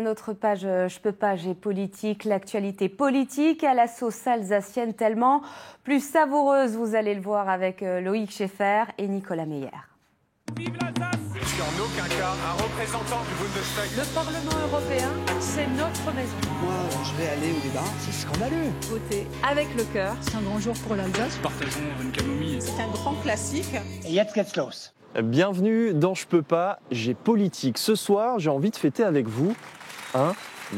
Notre page Je peux pas, j'ai politique, l'actualité politique à la sauce alsacienne tellement plus savoureuse, vous allez le voir avec Loïc Scheffer et Nicolas Meyer. Vive l'Alsace! Je suis en aucun cas un représentant du Bundestag. Le Parlement européen, c'est notre maison. Moi, je vais aller au débat. C'est scandaleux. Voter avec le cœur. C'est un grand jour pour l'Alsace. Partageons une camomille. C'est un grand classique. Et jetzt geht's los. Bienvenue dans Je peux pas, j'ai politique. Ce soir, j'ai envie de fêter avec vous un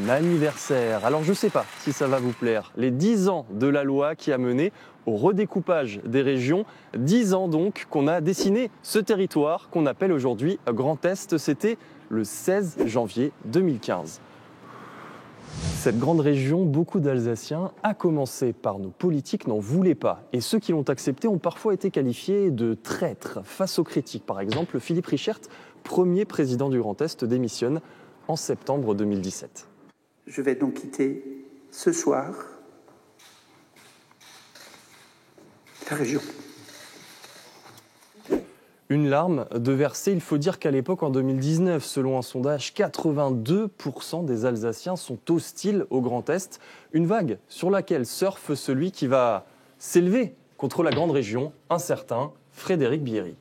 anniversaire. Alors je sais pas si ça va vous plaire. Les 10 ans de la loi qui a mené au redécoupage des régions. 10 ans donc qu'on a dessiné ce territoire qu'on appelle aujourd'hui Grand Est. C'était le 16 janvier 2015. Cette grande région, beaucoup d'Alsaciens, à commencer par nos politiques, n'en voulaient pas. Et ceux qui l'ont accepté ont parfois été qualifiés de traîtres face aux critiques. Par exemple, Philippe Richert, premier président du Grand Est, démissionne en septembre 2017. Je vais donc quitter ce soir la région. Une larme de verser, il faut dire qu'à l'époque, en 2019, selon un sondage, 82% des Alsaciens sont hostiles au Grand Est. Une vague sur laquelle surfe celui qui va s'élever contre la grande région, un certain Frédéric Bierry.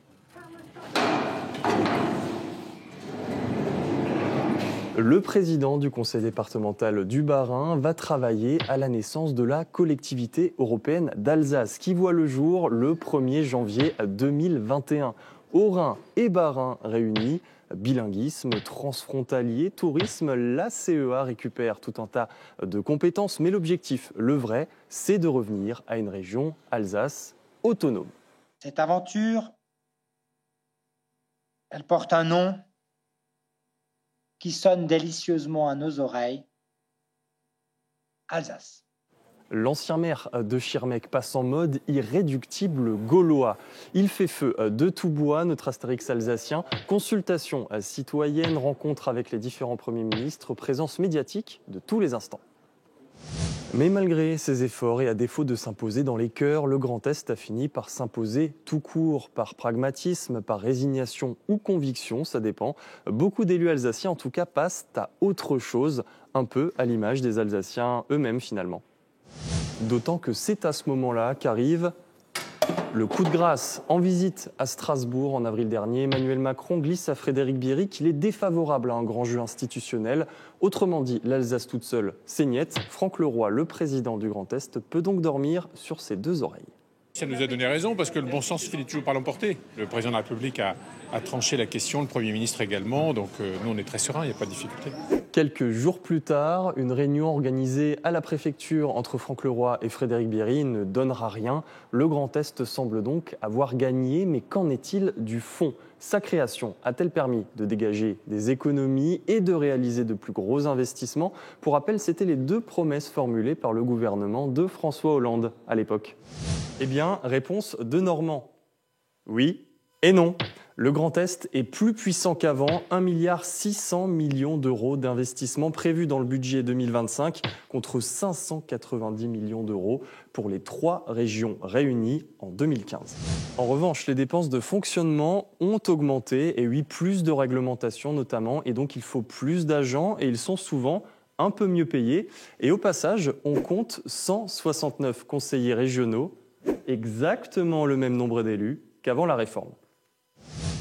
Le président du conseil départemental du Bas-Rhin va travailler à la naissance de la collectivité européenne d'Alsace, qui voit le jour le 1er janvier 2021. Haut-Rhin et Bas-Rhin réunis, bilinguisme, transfrontalier, tourisme, la CEA récupère tout un tas de compétences, mais l'objectif, le vrai, c'est de revenir à une région Alsace autonome. Cette aventure, elle porte un nom qui sonne délicieusement à nos oreilles, Alsace. L'ancien maire de Schirmeck passe en mode irréductible gaulois. Il fait feu de tout bois, notre Astérix alsacien. Consultation citoyenne, rencontre avec les différents premiers ministres, présence médiatique de tous les instants. Mais malgré ses efforts et à défaut de s'imposer dans les cœurs, le Grand Est a fini par s'imposer tout court, par pragmatisme, par résignation ou conviction, ça dépend. Beaucoup d'élus alsaciens en tout cas passent à autre chose, un peu à l'image des Alsaciens eux-mêmes finalement. D'autant que c'est à ce moment-là qu'arrive le coup de grâce. En visite à Strasbourg en avril dernier, Emmanuel Macron glisse à Frédéric Bierry qu'il est défavorable à un grand jeu institutionnel. Autrement dit, l'Alsace toute seule, c'est niette. Franck Leroy, le président du Grand Est, peut donc dormir sur ses deux oreilles. Ça nous a donné raison parce que le bon sens finit toujours par l'emporter. Le président de la République a tranché la question, le Premier ministre également, donc nous on est très sereins, il n'y a pas de difficulté. Quelques jours plus tard, une réunion organisée à la préfecture entre Franck Leroy et Frédéric Bierry ne donnera rien. Le Grand Est semble donc avoir gagné, mais qu'en est-il du fond ? Sa création a-t-elle permis de dégager des économies et de réaliser de plus gros investissements ? Pour rappel, c'était les deux promesses formulées par le gouvernement de François Hollande à l'époque. Eh bien, réponse de Normand. Oui et non. Le Grand Est est plus puissant qu'avant, 1,6 milliard d'euros d'investissement prévus dans le budget 2025 contre 590 millions d'euros pour les 3 régions réunies en 2015. En revanche, les dépenses de fonctionnement ont augmenté et oui, plus de réglementation notamment, et donc il faut plus d'agents et ils sont souvent un peu mieux payés. Et au passage, on compte 169 conseillers régionaux, exactement le même nombre d'élus qu'avant la réforme.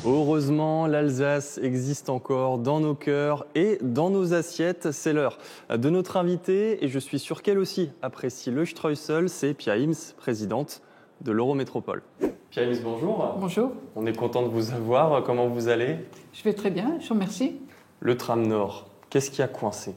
Heureusement, l'Alsace existe encore dans nos cœurs et dans nos assiettes. C'est l'heure de notre invitée et je suis sûr qu'elle aussi apprécie le Streusel. C'est Pia Ims, présidente de l'Eurométropole. Pia Ims, bonjour. Bonjour. On est content de vous avoir. Comment vous allez ? Je vais très bien, je vous remercie. Le tram Nord, qu'est-ce qui a coincé ?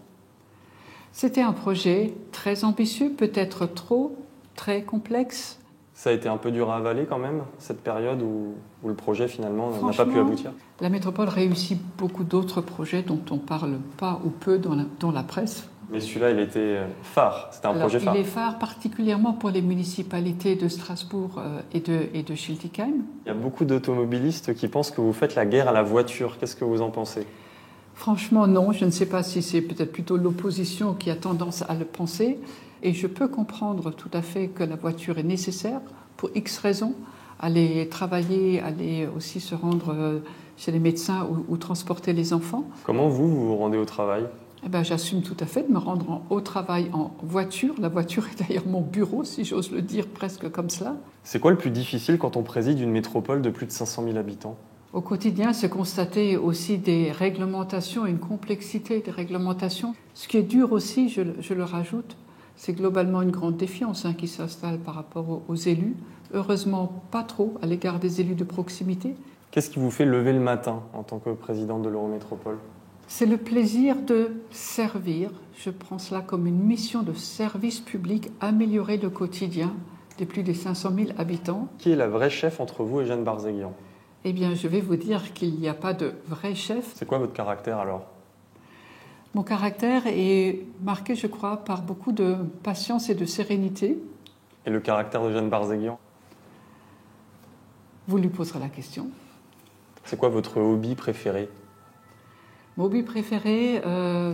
C'était un projet très ambitieux, peut-être trop, très complexe. Ça a été un peu dur à avaler quand même, cette période où le projet finalement n'a pas pu aboutir. La métropole réussit beaucoup d'autres projets dont on ne parle pas ou peu dans la presse. Mais celui-là, il était phare, c'était un projet phare. Il est phare particulièrement pour les municipalités de Strasbourg et de Schiltigheim. Il y a beaucoup d'automobilistes qui pensent que vous faites la guerre à la voiture. Qu'est-ce que vous en pensez ? Franchement, non. Je ne sais pas si c'est peut-être plutôt l'opposition qui a tendance à le penser. Et je peux comprendre tout à fait que la voiture est nécessaire pour X raisons. Aller travailler, aller aussi se rendre chez les médecins ou transporter les enfants. Comment vous vous rendez au travail ? Eh ben, j'assume tout à fait de me rendre au travail en voiture. La voiture est d'ailleurs mon bureau, si j'ose le dire presque comme cela. C'est quoi le plus difficile quand on préside une métropole de plus de 500 000 habitants ? Au quotidien, c'est constater aussi des réglementations, une complexité des réglementations. Ce qui est dur aussi, je le rajoute, c'est globalement une grande défiance qui s'installe par rapport aux élus. Heureusement, pas trop à l'égard des élus de proximité. Qu'est-ce qui vous fait lever le matin en tant que présidente de l'Eurométropole ? C'est le plaisir de servir. Je prends cela comme une mission de service public, améliorer le quotidien des plus de 500 000 habitants. Qui est la vraie chef entre vous et Jeanne Barzéguian ? Eh bien, je vais vous dire qu'il n'y a pas de vrai chef. C'est quoi votre caractère alors ? Mon caractère est marqué, je crois, par beaucoup de patience et de sérénité. Et le caractère de Jeanne Barzéguian ? Vous lui poserez la question. C'est quoi votre hobby préféré ? Mon hobby préféré,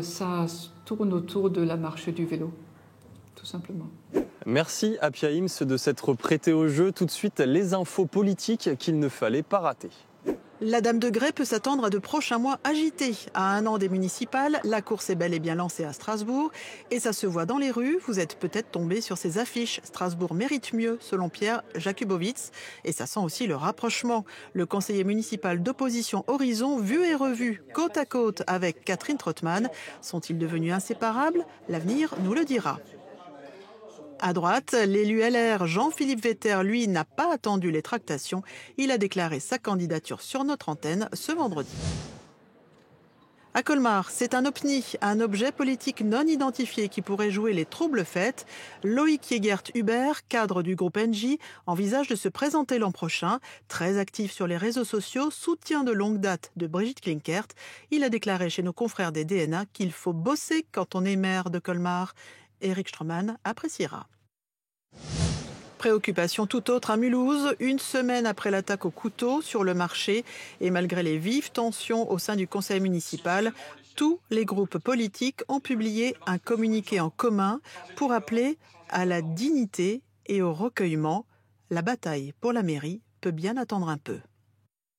ça tourne autour de la marche du vélo, tout simplement. Merci à Pia Ims de s'être prêté au jeu. Tout de suite, les infos politiques qu'il ne fallait pas rater. La Dame de Grey peut s'attendre à de prochains mois agités. À 1 an des municipales, la course est bel et bien lancée à Strasbourg. Et ça se voit dans les rues. Vous êtes peut-être tombé sur ces affiches. Strasbourg mérite mieux, selon Pierre Jakubowicz. Et ça sent aussi le rapprochement. Le conseiller municipal d'opposition Horizon, vu et revu, côte à côte avec Catherine Trottmann. Sont-ils devenus inséparables ? L'avenir nous le dira. À droite, l'élu LR Jean-Philippe Vetter, lui, n'a pas attendu les tractations. Il a déclaré sa candidature sur notre antenne ce vendredi. À Colmar, c'est un OPNI, un objet politique non identifié qui pourrait jouer les troubles faits. Loïc Jägert-Hubert, cadre du groupe NJ, envisage de se présenter l'an prochain. Très actif sur les réseaux sociaux, soutien de longue date de Brigitte Klinkert. Il a déclaré chez nos confrères des DNA qu'il faut bosser quand on est maire de Colmar. Éric Stroman appréciera. Préoccupation tout autre à Mulhouse, une semaine après l'attaque au couteau sur le marché et malgré les vives tensions au sein du conseil municipal, tous les groupes politiques ont publié un communiqué en commun pour appeler à la dignité et au recueillement. La bataille pour la mairie peut bien attendre un peu.